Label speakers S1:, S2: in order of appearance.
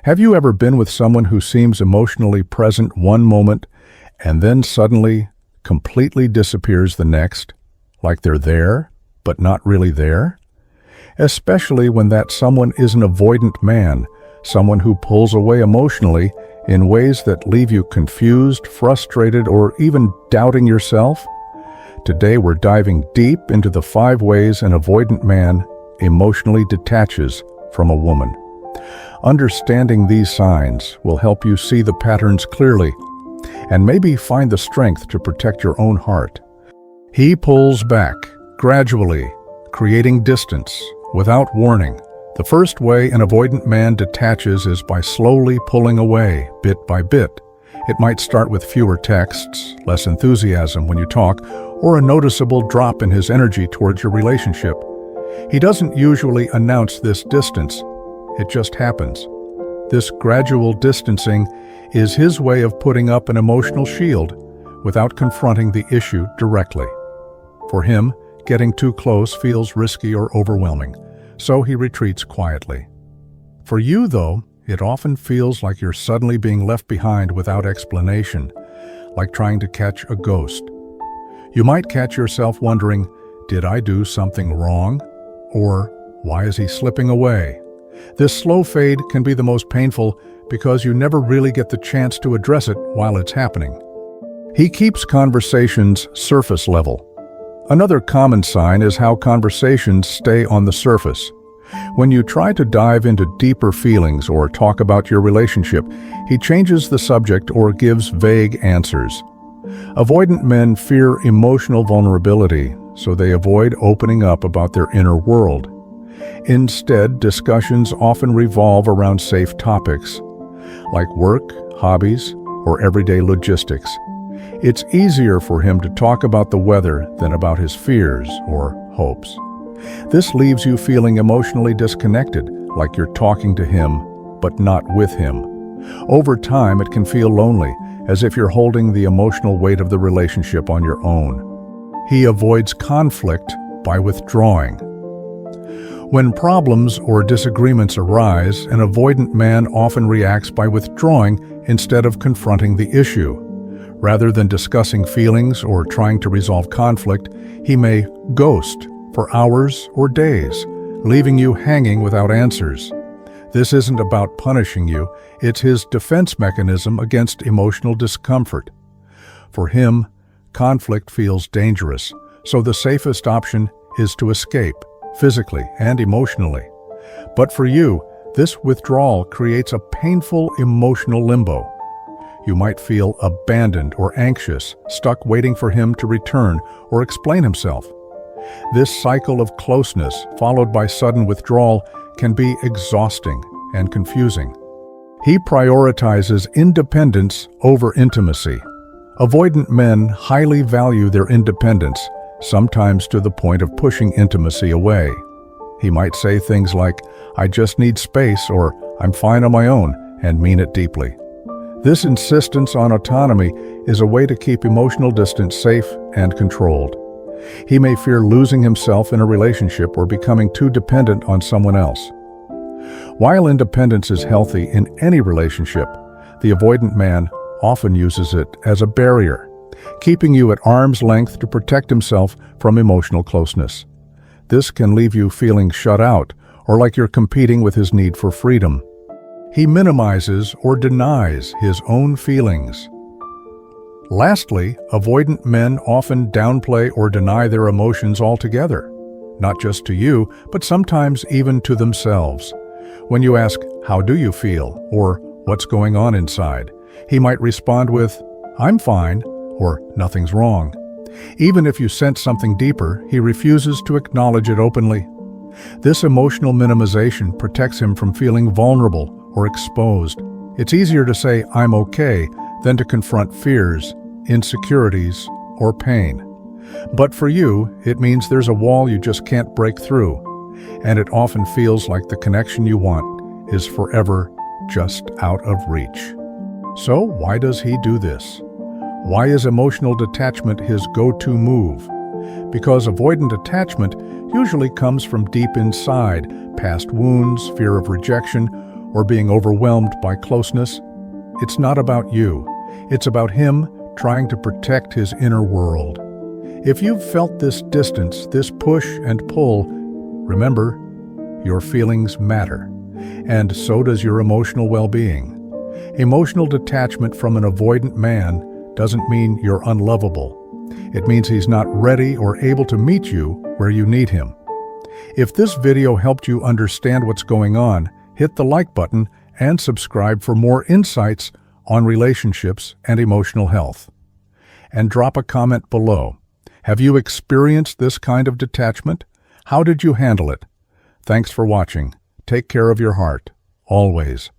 S1: Have you ever been with someone who seems emotionally present one moment and then suddenly completely disappears the next, like they're there, but not really there? Especially when that someone is an avoidant man, someone who pulls away emotionally in ways that leave you confused, frustrated, or even doubting yourself? Today we're diving deep into the 5 ways an avoidant man emotionally detaches from a woman. Understanding these signs will help you see the patterns clearly and maybe find the strength to protect your own heart. He pulls back, gradually, creating distance, without warning. The first way an avoidant man detaches is by slowly pulling away, bit by bit. It might start with fewer texts, less enthusiasm when you talk, or a noticeable drop in his energy towards your relationship. He doesn't usually announce this distance. It just happens. This gradual distancing is his way of putting up an emotional shield without confronting the issue directly. For him, getting too close feels risky or overwhelming, so he retreats quietly. For you, though, it often feels like you're suddenly being left behind without explanation, like trying to catch a ghost. You might catch yourself wondering, did I do something wrong? Or, why is he slipping away? This slow fade can be the most painful because you never really get the chance to address it while it's happening. He keeps conversations surface level. Another common sign is how conversations stay on the surface. When you try to dive into deeper feelings or talk about your relationship, he changes the subject or gives vague answers. Avoidant men fear emotional vulnerability, so they avoid opening up about their inner world. Instead, discussions often revolve around safe topics, like work, hobbies, or everyday logistics. It's easier for him to talk about the weather than about his fears or hopes. This leaves you feeling emotionally disconnected, like you're talking to him, but not with him. Over time, it can feel lonely, as if you're holding the emotional weight of the relationship on your own. He avoids conflict by withdrawing. When problems or disagreements arise, an avoidant man often reacts by withdrawing instead of confronting the issue. Rather than discussing feelings or trying to resolve conflict, he may ghost for hours or days, leaving you hanging without answers. This isn't about punishing you, it's his defense mechanism against emotional discomfort. For him, conflict feels dangerous, so the safest option is to escape, physically and emotionally. But for you, this withdrawal creates a painful emotional limbo. You might feel abandoned or anxious, stuck waiting for him to return or explain himself. This cycle of closeness, followed by sudden withdrawal, can be exhausting and confusing. He prioritizes independence over intimacy. Avoidant men highly value their independence, sometimes to the point of pushing intimacy away. He might say things like, "I just need space," or "I'm fine on my own," and mean it deeply. This insistence on autonomy is a way to keep emotional distance safe and controlled. He may fear losing himself in a relationship or becoming too dependent on someone else. While independence is healthy in any relationship, the avoidant man often uses it as a barrier, keeping you at arm's length to protect himself from emotional closeness. This can leave you feeling shut out or like you're competing with his need for freedom. He minimizes or denies his own feelings. Lastly, avoidant men often downplay or deny their emotions altogether, not just to you, but sometimes even to themselves. When you ask, "How do you feel?" or "What's going on inside?" he might respond with, "I'm fine," or "Nothing's wrong." Even if you sense something deeper, he refuses to acknowledge it openly. This emotional minimization protects him from feeling vulnerable or exposed. It's easier to say, "I'm okay," than to confront fears, insecurities, or pain. But for you, it means there's a wall you just can't break through, and it often feels like the connection you want is forever just out of reach. So why does he do this? Why is emotional detachment his go-to move? Because avoidant attachment usually comes from deep inside, past wounds, fear of rejection, or being overwhelmed by closeness, it's not about you. It's about him trying to protect his inner world. If you've felt this distance, this push and pull, remember, your feelings matter, and so does your emotional well-being. Emotional detachment from an avoidant man doesn't mean you're unlovable. It means he's not ready or able to meet you where you need him. If this video helped you understand what's going on, hit the like button and subscribe for more insights on relationships and emotional health. And drop a comment below. Have you experienced this kind of detachment? How did you handle it? Thanks for watching. Take care of your heart, always.